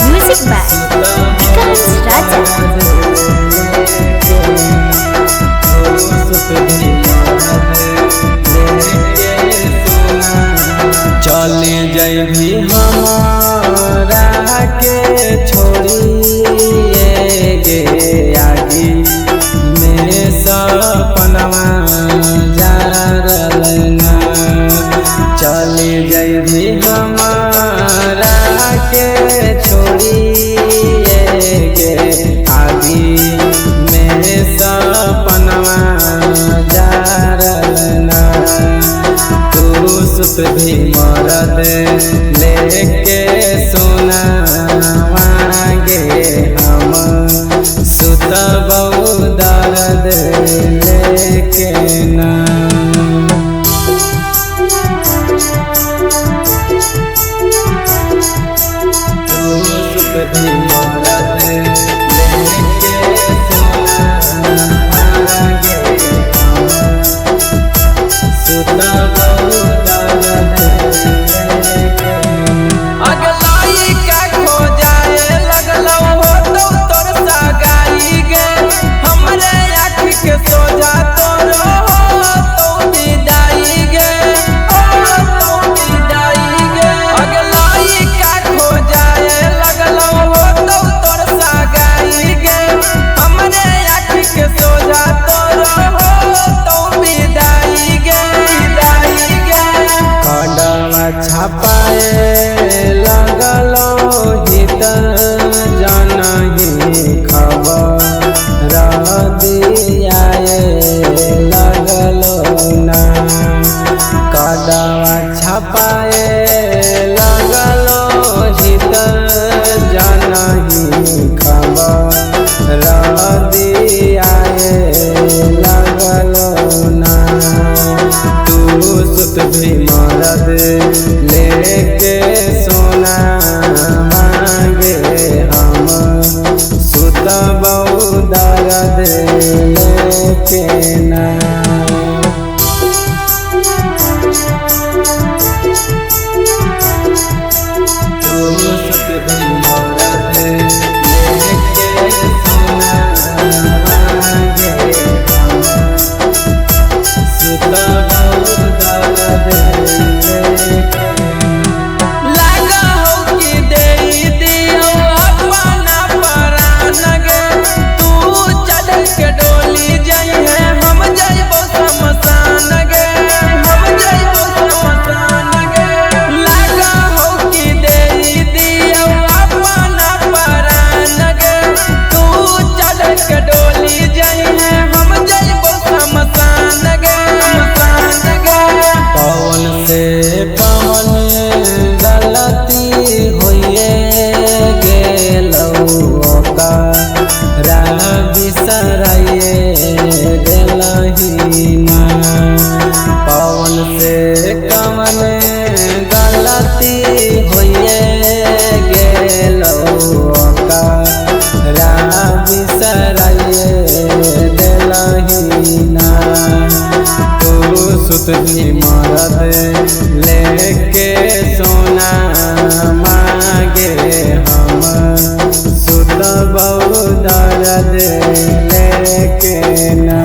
Music by विकास राजा। चले जैभी हमारा के छोड़िए गे आगे में सपनवा जा रलना। चले जैभी हमारा के छोड़िए गे आगे में सपनवा जा रलना। सुत भी मरद लेके सोना मांगे हम सुत बहु दर्द लेके ना। सुत भी मरद लेके सोना मांगे हम सुत बहु छापाए लगलो हित जनही खबर दियाए लगलो ना। कदवा छापाए लगलो हित जनही खबर दियाए लगलो ना। सुत भी मरद लेके सोना मांगे हम सुत बहु दर्द लेके ना। सुत भी मरद लेके सोना मांगे हम सुत पवन गलती होइए गेलौ ओकरा बिसराइए गेलही ना। पवन से कवन गलती होइए गेलौ ओकरा बिसराइए गेलही ना। सुत भी मरद लेके सोना मांगे हम सुत बहु दर्द लेके ना।